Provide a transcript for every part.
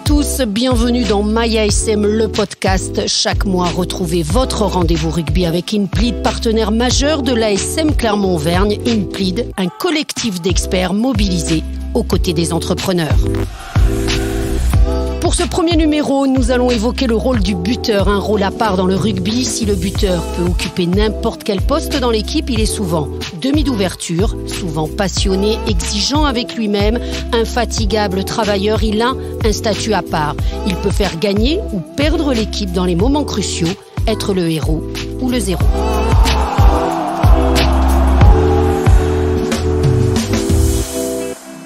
tous, bienvenue dans MyASM, le podcast. Chaque mois, retrouvez votre rendez-vous rugby avec Inpleed, partenaire majeur de l'ASM Clermont-Auvergne. Inpleed, un collectif d'experts mobilisés aux côtés des entrepreneurs. Pour ce premier numéro, nous allons évoquer le rôle du buteur, un rôle à part dans le rugby. Si le buteur peut occuper n'importe quel poste dans l'équipe, il est souvent demi d'ouverture, souvent passionné, exigeant avec lui-même, infatigable travailleur. Il a un statut à part. Il peut faire gagner ou perdre l'équipe dans les moments cruciaux, être le héros ou le zéro.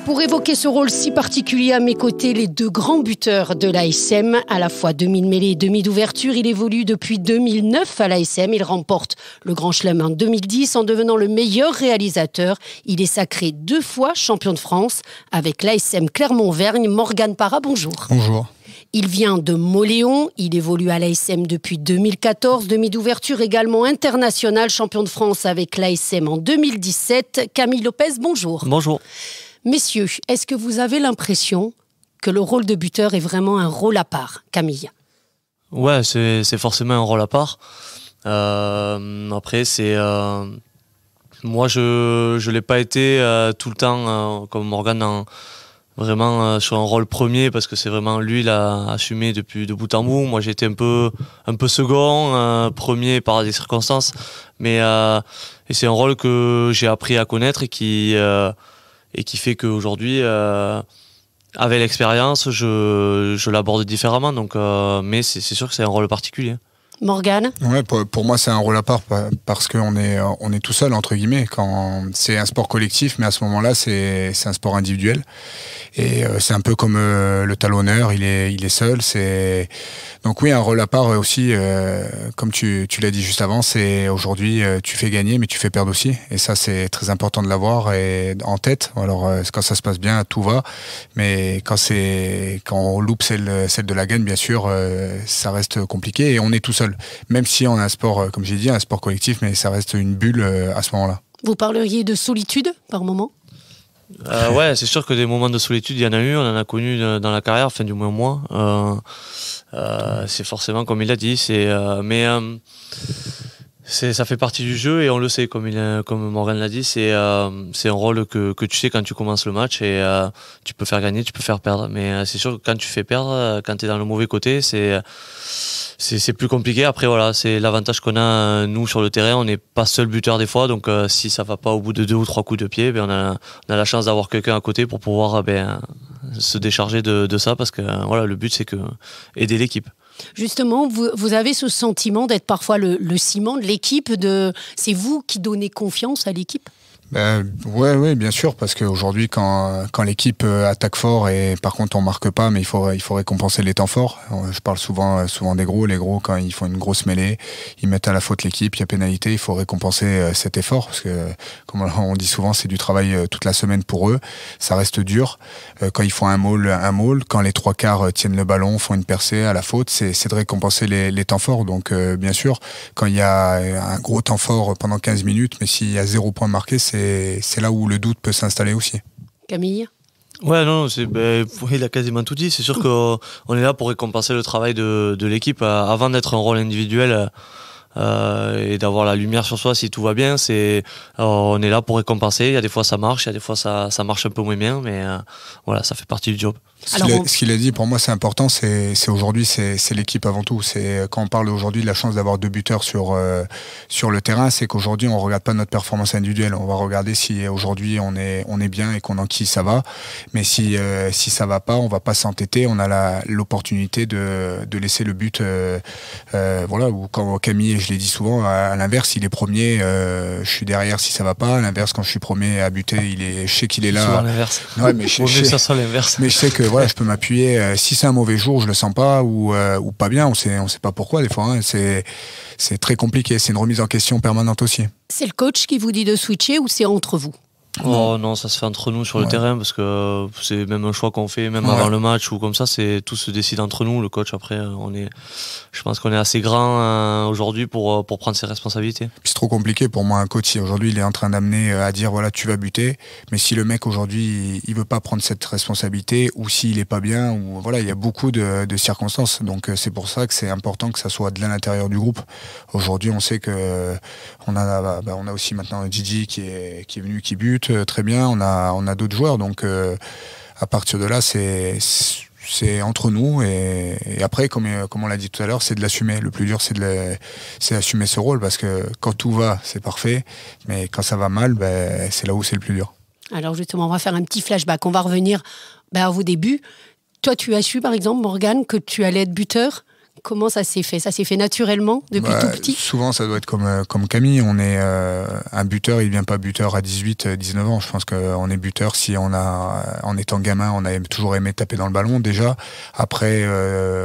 Pour évoquer ce rôle si particulier, à mes côtés, les deux grands buteurs de l'ASM, à la fois demi de mêlée et demi d'ouverture. Il évolue depuis 2009 à l'ASM. Il remporte le Grand Chelem en 2010 en devenant le meilleur réalisateur. Il est sacré 2 fois champion de France avec l'ASM Clermont-Auvergne. Morgane Parra, bonjour. Bonjour. Il vient de Mauléon, il évolue à l'ASM depuis 2014, demi d'ouverture également international, champion de France avec l'ASM en 2017. Camille Lopez, bonjour. Bonjour. Messieurs, est-ce que vous avez l'impression que le rôle de buteur est vraiment un rôle à part, Camille? Ouais, c'est forcément un rôle à part. Après, moi, je l'ai pas été tout le temps comme Morgane, vraiment sur un rôle premier, parce que c'est vraiment lui il a assumé depuis de bout en bout. Moi, j'ai été un peu second, premier par des circonstances, mais et c'est un rôle que j'ai appris à connaître et qui fait qu'aujourd'hui, avec l'expérience, je l'aborde différemment. Donc, mais c'est sûr que c'est un rôle particulier. Morgane ? Ouais, pour moi, c'est un rôle à part parce qu'on est tout seul, entre guillemets. Quand c'est un sport collectif, mais à ce moment-là, c'est un sport individuel. Et c'est un peu comme le talonneur, il est seul. Donc oui, un rôle à part aussi, comme tu l'as dit juste avant, c'est aujourd'hui, tu fais gagner, mais tu fais perdre aussi. Et ça, c'est très important de l'avoir en tête. Alors, quand ça se passe bien, tout va. Mais quand on loupe celle de la gagne, bien sûr, ça reste compliqué et on est tout seul. Même si on a un sport, comme j'ai dit, un sport collectif, mais ça reste une bulle à ce moment-là. Vous parleriez de solitude par moment ? Ouais, c'est sûr que des moments de solitude, il y en a eu, on en a connu dans la carrière, enfin du moins moi. C'est forcément comme il a dit, ça fait partie du jeu et on le sait, comme Morgane l'a dit, c'est un rôle que tu sais quand tu commences le match et tu peux faire gagner, tu peux faire perdre. Mais c'est sûr que quand tu fais perdre, quand tu es dans le mauvais côté, c'est plus compliqué. Après voilà, c'est l'avantage qu'on a nous sur le terrain, on n'est pas seul buteur des fois, donc si ça va pas au bout de 2 ou 3 coups de pied, on a la chance d'avoir quelqu'un à côté pour pouvoir se décharger de ça, parce que voilà, le but c'est aider l'équipe. Justement, vous avez ce sentiment d'être parfois le ciment de l'équipe, c'est vous qui donnez confiance à l'équipe ? Ouais, bien sûr, parce qu'aujourd'hui, quand l'équipe attaque fort et par contre on marque pas, mais il faut récompenser les temps forts. Je parle souvent des gros. Les gros, quand ils font une grosse mêlée, ils mettent à la faute l'équipe, il y a pénalité, il faut récompenser cet effort, parce que comme on dit souvent, c'est du travail toute la semaine pour eux. Ça reste dur. Quand ils font un maul, quand les 3/4 tiennent le ballon, font une percée à la faute, c'est de récompenser les temps forts. Donc bien sûr, quand il y a un gros temps fort pendant 15 minutes, mais s'il y a 0 point marqué, c'est là où le doute peut s'installer aussi. Camille ? Ouais, non, il a quasiment tout dit. C'est sûr qu'on est là pour récompenser le travail de l'équipe avant d'être un rôle individuel et d'avoir la lumière sur soi si tout va bien. On est là pour récompenser. Il y a des fois ça marche, il y a des fois ça marche un peu moins bien, mais voilà, ça fait partie du job. Ce qu'il a dit, pour moi, c'est important. C'est aujourd'hui, c'est l'équipe avant tout. C'est quand on parle aujourd'hui de la chance d'avoir 2 buteurs sur le terrain, c'est qu'aujourd'hui, on regarde pas notre performance individuelle. On va regarder si aujourd'hui on est bien et qu'on enquille, ça va. Mais si ça va pas, on va pas s'entêter. On a l'opportunité de laisser le but. Voilà. Ou quand Camille, je l'ai dit souvent, à l'inverse, il est premier. Je suis derrière si ça va pas. À l'inverse, quand je suis premier à buter, je sais qu'il est là. Souvent l'inverse. Ouais, mais ça soit l'inverse. Mais je sais que voilà, je peux m'appuyer. Si c'est un mauvais jour, je le sens pas ou pas bien. On sait pas pourquoi des fois. Hein, c'est très compliqué. C'est une remise en question permanente aussi. C'est le coach qui vous dit de switcher ou c'est entre vous ? Oh non, ça se fait entre nous sur le terrain parce que c'est même un choix qu'on fait, même avant le match ou comme ça, tout se décide entre nous. Le coach, après, je pense qu'on est assez grand aujourd'hui pour prendre ses responsabilités. C'est trop compliqué pour moi, un coach. Aujourd'hui, il est en train d'amener à dire voilà, tu vas buter, mais si le mec aujourd'hui, il veut pas prendre cette responsabilité ou s'il est pas bien, ou voilà, il y a beaucoup de circonstances. Donc c'est pour ça que c'est important que ça soit de l'intérieur du groupe. Aujourd'hui, on sait que on a aussi maintenant Gigi qui est venu, qui bute très bien. On a d'autres joueurs, donc à partir de là, c'est entre nous et après, comme on l'a dit tout à l'heure, c'est de l'assumer. Le plus dur, c'est d'assumer ce rôle parce que quand tout va, c'est parfait, mais quand ça va mal, c'est là où c'est le plus dur. Alors justement, on va faire un petit flashback. On va revenir à vos débuts. Toi, tu as su, par exemple, Morgan, que tu allais être buteur. Comment ça s'est fait? Ça s'est fait naturellement depuis tout petit? Souvent, ça doit être comme Camille. On est un buteur, il ne vient pas buteur à 18, 19 ans. Je pense qu'on est buteur si en étant gamin, on a toujours aimé taper dans le ballon déjà. Après,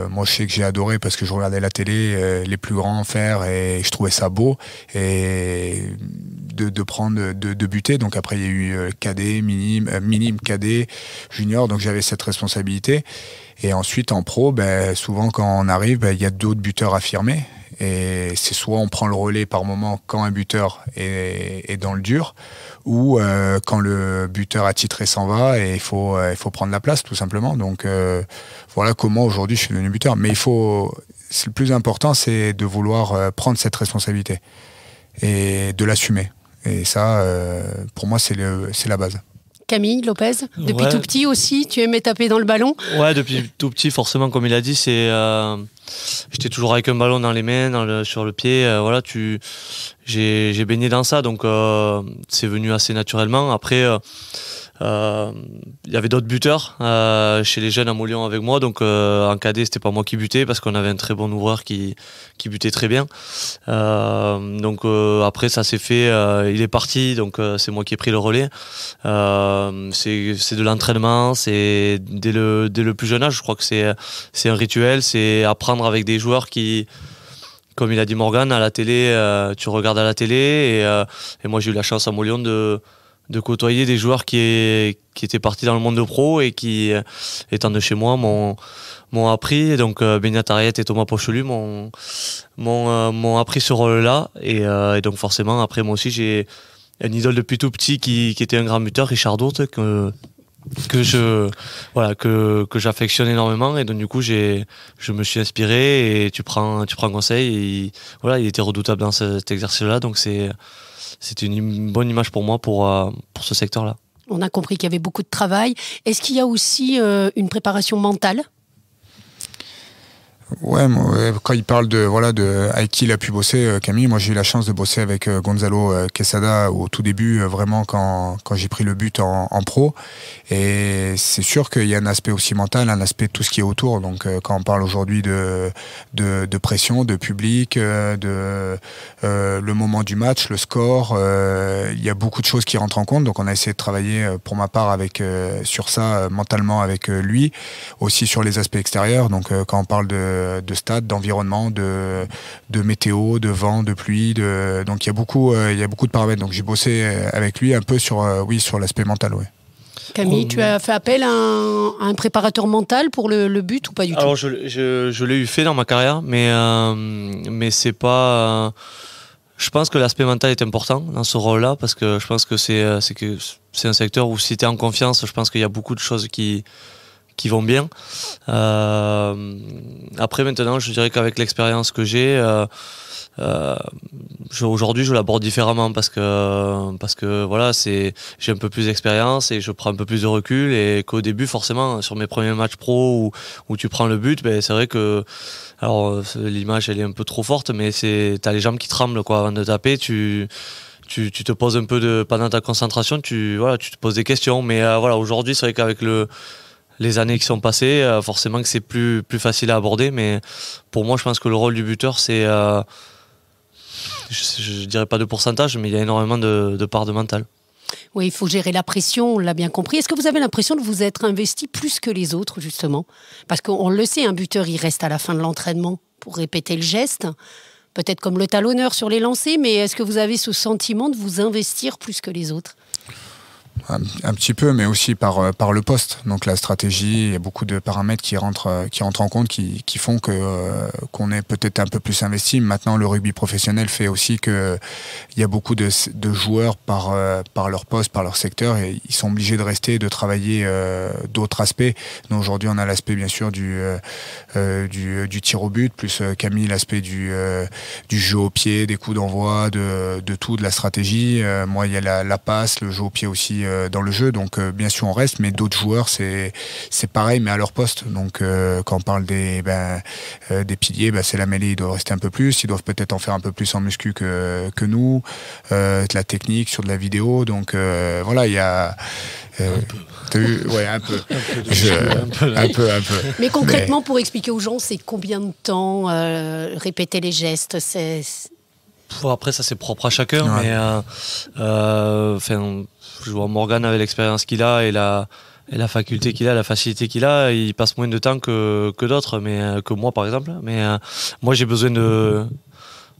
moi, je sais que j'ai adoré parce que je regardais la télé, les plus grands faire et je trouvais ça beau. Et de buter. Donc après, il y a eu cadet, minime, cadet, junior. Donc j'avais cette responsabilité. Et ensuite, en pro, souvent, quand on arrive, il y a d'autres buteurs affirmés. Et c'est soit on prend le relais par moment quand un buteur est dans le dur, ou quand le buteur attitré s'en va et il faut prendre la place, tout simplement. Donc voilà comment aujourd'hui je suis devenu buteur. Mais le plus important, c'est de vouloir prendre cette responsabilité et de l'assumer. Et ça, pour moi, c'est la base. Camille Lopez, depuis tout petit aussi, tu aimais taper dans le ballon? Ouais, depuis tout petit, forcément, comme il a dit, j'étais toujours avec un ballon dans les mains, sur le pied. J'ai baigné dans ça, donc c'est venu assez naturellement. Après, il y avait d'autres buteurs chez les jeunes à Montlion avec moi, donc en cadet c'était pas moi qui butais parce qu'on avait un très bon ouvreur qui butait très bien. Donc après ça s'est fait, il est parti, donc c'est moi qui ai pris le relais. C'est de l'entraînement, c'est dès le plus jeune âge. Je crois que c'est un rituel, c'est apprendre avec des joueurs qui, comme il a dit Morgan, à la télé, tu regardes à la télé et moi j'ai eu la chance à Montlion de côtoyer des joueurs qui étaient partis dans le monde de pro et qui, étant de chez moi, m'ont appris. Donc Benyat Ariet et Thomas Pochelu m'ont appris ce rôle-là. Et donc forcément, après moi aussi, j'ai un idole depuis tout petit qui était un grand buteur, Richard Dourte, que j'affectionne énormément. Et donc du coup, je me suis inspiré et tu prends conseil. Et il était redoutable dans cet exercice-là. Donc c'était une bonne image pour moi pour ce secteur-là. On a compris qu'il y avait beaucoup de travail. Est-ce qu'il y a aussi une préparation mentale? Ouais, quand il parle avec qui il a pu bosser, Camille, moi j'ai eu la chance de bosser avec Gonzalo Quesada au tout début, vraiment quand j'ai pris le but en pro. Et c'est sûr qu'il y a un aspect aussi mental, un aspect de tout ce qui est autour. Donc quand on parle aujourd'hui de pression, de public, le moment du match, le score, il y a beaucoup de choses qui rentrent en compte. Donc on a essayé de travailler pour ma part sur ça mentalement avec lui, aussi sur les aspects extérieurs. Donc quand on parle de stade, d'environnement, de météo, de vent, de pluie, donc il y a beaucoup de paramètres. Donc j'ai bossé avec lui un peu sur l'aspect mental. Ouais. Camille, tu as fait appel à un préparateur mental pour le but ou pas du tout? Alors je l'ai eu fait dans ma carrière, mais c'est pas. Je pense que l'aspect mental est important dans ce rôle-là parce que je pense que c'est un secteur où si tu es en confiance, je pense qu'il y a beaucoup de choses qui vont bien. Après maintenant, je dirais qu'avec l'expérience que j'ai, aujourd'hui je l'aborde différemment parce que voilà, j'ai un peu plus d'expérience et je prends un peu plus de recul, et qu'au début forcément sur mes premiers matchs pro où tu prends le but, c'est vrai que alors l'image elle est un peu trop forte, mais t'as les jambes qui tremblent quoi avant de taper. Tu te poses un peu pendant ta concentration, tu te poses des questions, mais aujourd'hui c'est vrai qu'avec les années qui sont passées, forcément que c'est plus facile à aborder, mais pour moi je pense que le rôle du buteur c'est je dirais pas de pourcentage, mais il y a énormément de part de mental. Oui, il faut gérer la pression, on l'a bien compris. Est-ce que vous avez l'impression de vous être investi plus que les autres, justement? Parce qu'on le sait, un buteur, il reste à la fin de l'entraînement pour répéter le geste, peut-être comme le talonneur sur les lancers, mais est-ce que vous avez ce sentiment de vous investir plus que les autres? Un petit peu, mais aussi par le poste. Donc la stratégie, il y a beaucoup de paramètres qui rentrent en compte, qui font qu'on est peut-être un peu plus investi. Maintenant, le rugby professionnel fait aussi que il y a beaucoup de joueurs par leur poste, par leur secteur, et ils sont obligés de rester, de travailler d'autres aspects. Donc aujourd'hui, on a l'aspect bien sûr du tir au but, plus Camille l'aspect du jeu au pied, des coups d'envoi, de tout, de la stratégie. Moi, il y a la passe, le jeu au pied aussi dans le jeu, donc bien sûr on reste, mais d'autres joueurs c'est pareil, mais à leur poste. Donc quand on parle des piliers, c'est la mêlée, ils doivent rester un peu plus, ils doivent peut-être en faire un peu plus en muscu que nous, de la technique, sur de la vidéo, donc voilà, il y a t'as vu, ouais, un peu. Un peu. Mais concrètement, pour expliquer aux gens, c'est combien de temps répéter les gestes, Après, ça c'est propre à chacun, ouais. Mais je vois Morgan avec l'expérience qu'il a et la faculté qu'il a, la facilité qu'il a, il passe moins de temps que d'autres, mais que moi par exemple. Mais moi j'ai besoin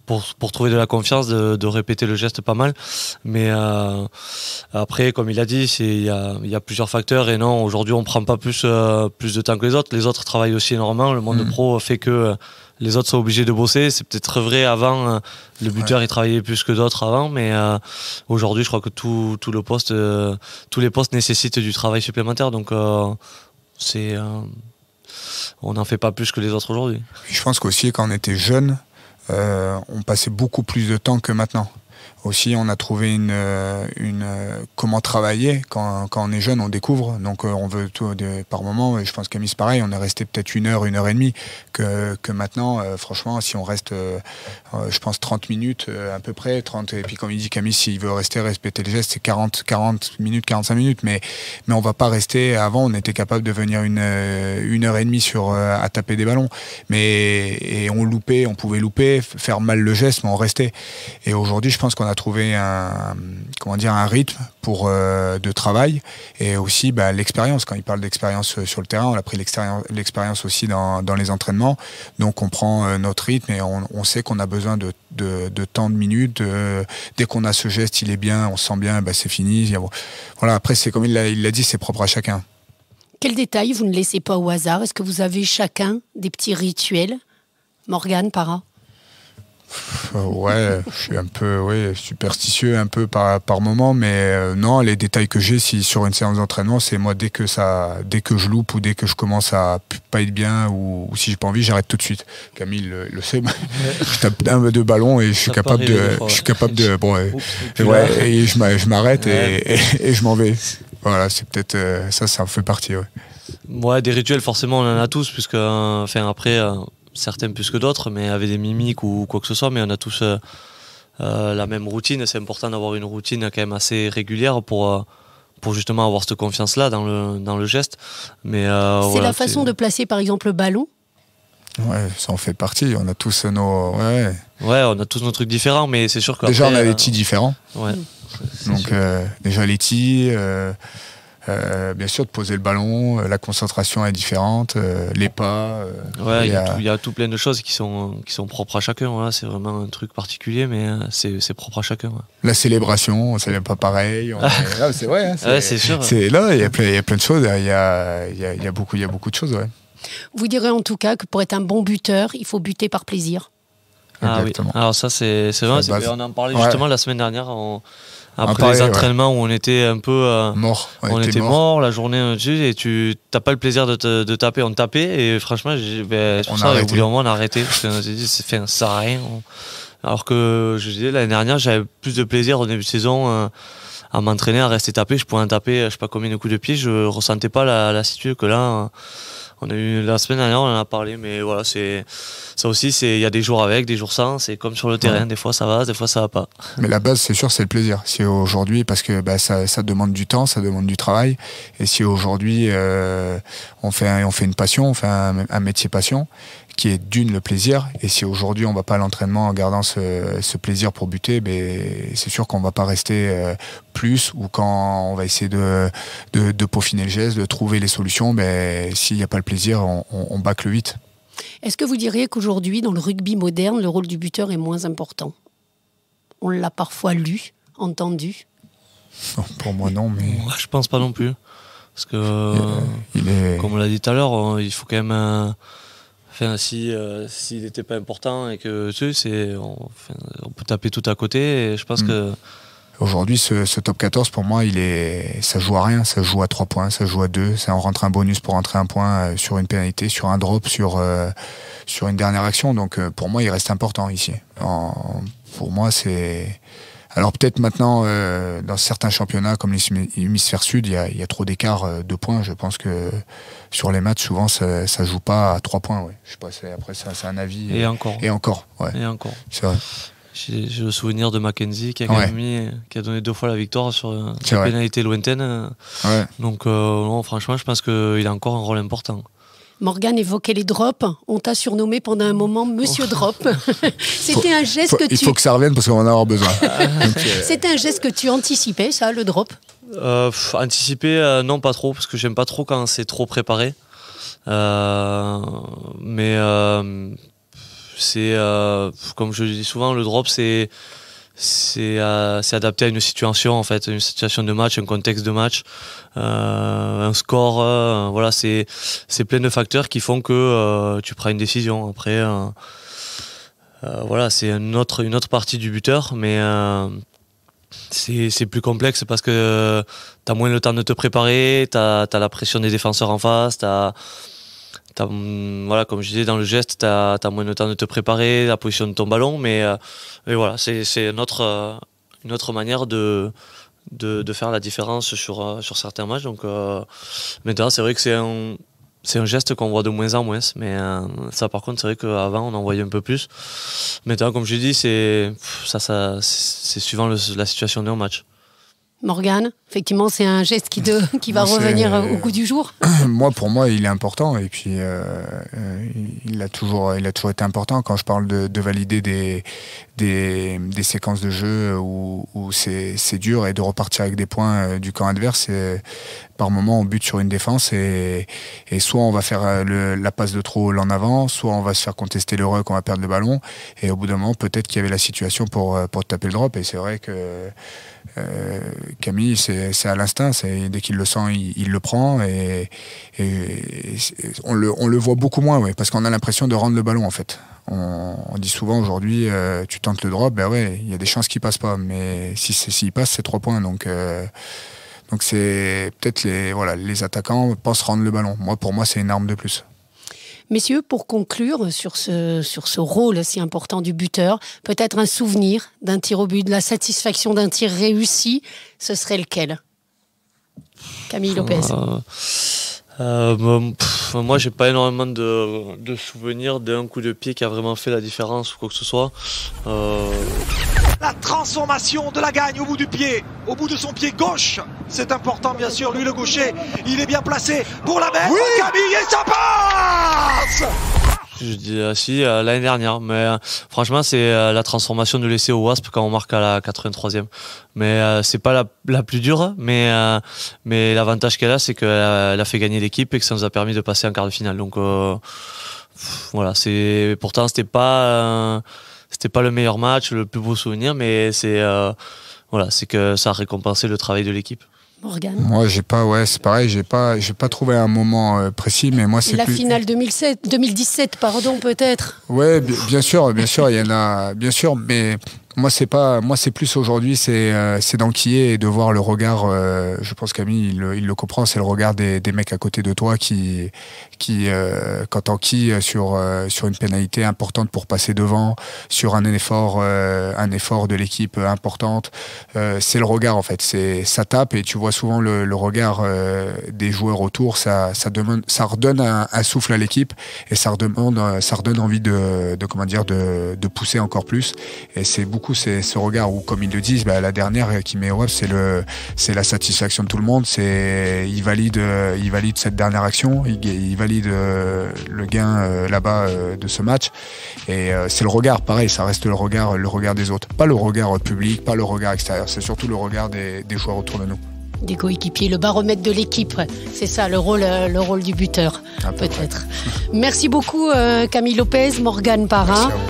pour trouver de la confiance, de répéter le geste pas mal. Mais après, comme il a dit, il y a plusieurs facteurs. Et non, aujourd'hui, on prend pas plus de temps que les autres. Les autres travaillent aussi énormément. Le monde pro fait que les autres sont obligés de bosser. C'est peut-être vrai avant, le buteur, il travaillait plus que d'autres avant. Mais aujourd'hui, je crois que tous les postes nécessitent du travail supplémentaire. Donc, on n'en fait pas plus que les autres aujourd'hui. Je pense qu'aussi, quand on était jeune, on passait beaucoup plus de temps que maintenant. Aussi, on a trouvé comment travailler. Quand on est jeune, on découvre. Donc, on veut tout par moment. Et je pense qu'Amis, c'est pareil. On est resté peut-être 1 heure, 1 heure et demie. Que maintenant, franchement, si on reste, je pense, 30 minutes à peu près. 30, et puis, comme il dit Camille, s'il veut répéter les gestes, c'est 40 minutes, 45 minutes. Mais on va pas rester. Avant, on était capable de venir 1 heure et demie à taper des ballons. Et on pouvait louper, faire mal le geste, mais on restait. Et aujourd'hui, je pense qu'on a trouvé un rythme de travail, et aussi l'expérience. Quand il parle d'expérience sur le terrain, on a pris l'expérience aussi dans les entraînements. Donc on prend notre rythme, et on sait qu'on a besoin de tant de minutes. Dès qu'on a ce geste, il est bien, on se sent bien, c'est fini. Voilà, après, c'est comme il l'a dit, c'est propre à chacun. Quel détail vous ne laissez pas au hasard? Est-ce que vous avez chacun des petits rituels? Morgane, Para? Ouais, je suis un peu superstitieux un peu par moment, mais non, les détails que j'ai sur une séance d'entraînement, c'est moi, dès que je loupe ou dès que je commence à pas être bien, ou si j'ai pas envie, j'arrête tout de suite. Camille le sait, je tape deux ballons et je suis capable de et je m'arrête et je m'en vais. Voilà, c'est peut-être ça en fait partie. Ouais, des rituels, forcément, on en a tous, puisque après. Certains plus que d'autres, mais avec des mimiques ou quoi que ce soit, mais on a tous la même routine. C'est important d'avoir une routine quand même assez régulière pour justement avoir cette confiance-là dans le geste. Mais c'est la façon de placer par exemple le ballon. Ouais, ça en fait partie. On a tous nos... Ouais, on a tous nos trucs différents, mais c'est sûr que déjà on a les tis différents. Ouais. Donc déjà les tis... bien sûr, de poser le ballon, la concentration est différente, les pas. Il y a tout plein de choses qui sont propres à chacun. Voilà. C'est vraiment un truc particulier, mais c'est propre à chacun. Ouais. La célébration, ça n'est pas pareil. C'est vrai. Hein, c'est sûr. Là, il y a plein de choses. Il y a beaucoup de choses. Ouais. Vous direz en tout cas que pour être un bon buteur, il faut buter par plaisir. Exactement. Oui. Alors ça, c'est vrai. On en parlait justement la semaine dernière. Après les entraînements où on était un peu mort, on était mort la journée et tu n'as pas le plaisir de taper. On tapait et franchement, c'est pour ça qu'au bout d'un moment on a arrêté parce qu'on s'est dit ça sert à rien. Alors que je disais l'année dernière, j'avais plus de plaisir au début de saison à m'entraîner, à rester tapé. Je pouvais en taper, je sais pas combien de coups de pied, je ressentais pas la situation que là. On a eu la semaine dernière, on en a parlé, mais voilà, ça aussi, il y a des jours avec, des jours sans. C'est comme sur le terrain, des fois ça va, des fois ça va pas. Mais la base, c'est sûr, c'est le plaisir. Si aujourd'hui, parce que ça demande du temps, ça demande du travail, et si aujourd'hui on fait une passion, on fait un métier passion, qui est d'une le plaisir, et si aujourd'hui on va pas à l'entraînement en gardant ce plaisir pour buter, c'est sûr qu'on va pas rester plus, ou quand on va essayer de peaufiner le geste, de trouver les solutions, s'il n'y a pas le plaisir, on bâcle vite. Est-ce que vous diriez qu'aujourd'hui, dans le rugby moderne, le rôle du buteur est moins important? On l'a parfois lu, entendu. Non, pour moi, non. Mais ouais, je pense pas non plus. Parce que, comme on l'a dit tout à l'heure, il faut quand même... Enfin, s'il n'était pas important et que tu sais, on peut taper tout à côté. Et je pense que... Aujourd'hui, ce top 14, pour moi, ça joue à rien. Ça joue à 3 points, ça joue à 2. Ça en rentre un bonus pour rentrer un point sur une pénalité, sur un drop, sur une dernière action. Donc, pour moi, il reste important ici. Pour moi, c'est... Alors peut-être maintenant, dans certains championnats comme l'hémisphère sud, il y a trop d'écart de points. Je pense que sur les matchs, souvent, ça joue pas à 3 points. Ouais. Je sais pas, après, c'est un avis. Et encore. Ouais. Et encore. C'est vrai. J'ai le souvenir de Mackenzie qui a donné 2 fois la victoire sur une pénalité lointaine. Ouais. Donc, non, franchement, je pense qu'il a encore un rôle important. Morgane évoquait les drops. On t'a surnommé pendant un moment Monsieur Drop. C'était un geste que tu... Il faut que ça revienne parce qu'on va en avoir besoin. C'était un geste que tu anticipais, ça, le drop? Anticiper, non, pas trop, parce que j'aime pas trop quand c'est trop préparé. Mais c'est, comme je le dis souvent, le drop, c'est adapté à une situation, en fait, une situation de match, un contexte de match, un score, voilà, c'est plein de facteurs qui font que tu prends une décision. Après, voilà, c'est une autre partie du buteur, mais c'est plus complexe parce que t'as moins le temps de te préparer, t'as la pression des défenseurs en face, voilà, comme je disais, dans le geste, t'as moins de temps de te préparer, la position de ton ballon, mais voilà, c'est une autre manière de faire la différence sur certains matchs. Donc maintenant, c'est vrai que c'est un geste qu'on voit de moins en moins, mais ça, par contre, c'est vrai qu'avant, on en voyait un peu plus. Maintenant, comme je dis, c'est suivant la situation d'un match. Morgane, effectivement, c'est un geste qui va revenir au goût du jour. Pour moi, il est important et puis il a toujours été important. Quand je parle de valider des séquences de jeu où c'est dur et de repartir avec des points du camp adverse, par moment on bute sur une défense et soit on va faire la passe de trop en avant, soit on va se faire contester le ruck, on va perdre le ballon et au bout d'un moment peut-être qu'il y avait la situation pour taper le drop et c'est vrai que Camille, c'est à l'instinct, dès qu'il le sent, il le prend et on le voit beaucoup moins, parce qu'on a l'impression de rendre le ballon en fait. On dit souvent aujourd'hui, tu tentes le drop, il y a des chances qu'il passe pas, mais s'il passe, c'est 3 points. Donc c'est peut-être les attaquants pensent rendre le ballon. Pour moi, c'est une arme de plus. Messieurs, pour conclure sur ce rôle si important du buteur, peut-être un souvenir d'un tir au but, de la satisfaction d'un tir réussi, ce serait lequel? Camille Lopez. Moi, j'ai pas énormément de souvenirs d'un coup de pied qui a vraiment fait la différence ou quoi que ce soit. La transformation de la gagne au bout du pied, au bout de son pied gauche. C'est important, bien sûr. Lui, le gaucher, il est bien placé pour la mettre. Oui, Camille, et ça passe! Je dis l'année dernière, mais franchement c'est la transformation de l'essai au Wasp quand on marque à la 83e. Mais c'est pas la plus dure, mais l'avantage qu'elle a, c'est qu'elle a fait gagner l'équipe et que ça nous a permis de passer en quart de finale. Donc voilà, pourtant c'était pas le meilleur match, le plus beau souvenir, mais c'est que ça a récompensé le travail de l'équipe. Morgane. Moi, c'est pareil, j'ai pas trouvé un moment précis, mais moi c'est la finale 2017, pardon, peut-être. Ouais, bien sûr, il y en a, bien sûr, mais moi c'est plus aujourd'hui, c'est d'enquiller et de voir le regard. Je pense Camille, il le comprend, c'est le regard des mecs à côté de toi qui quand t'enquilles sur une pénalité importante pour passer devant, sur un effort de l'équipe importante, c'est le regard en fait, ça tape et tu vois souvent le regard des joueurs autour, ça redonne un souffle à l'équipe et ça redonne envie de pousser encore plus et c'est beaucoup ce regard où, comme ils le disent, la dernière qui met au web, c'est la satisfaction de tout le monde, il valide cette dernière action, il valide le gain là-bas de ce match et c'est le regard, pareil, ça reste le regard des autres, pas le regard public, pas le regard extérieur, c'est surtout le regard des joueurs autour de nous. Des coéquipiers, le baromètre de l'équipe, c'est ça le rôle du buteur, peut-être. Merci beaucoup Camille Lopez, Morgane Parra. Merci à vous.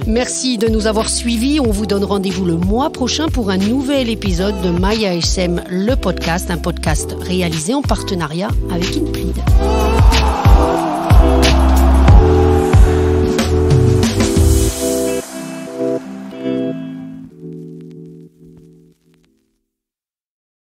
Merci de nous avoir suivis. On vous donne rendez-vous le mois prochain pour un nouvel épisode de MyASM, le podcast, un podcast réalisé en partenariat avec Inplid.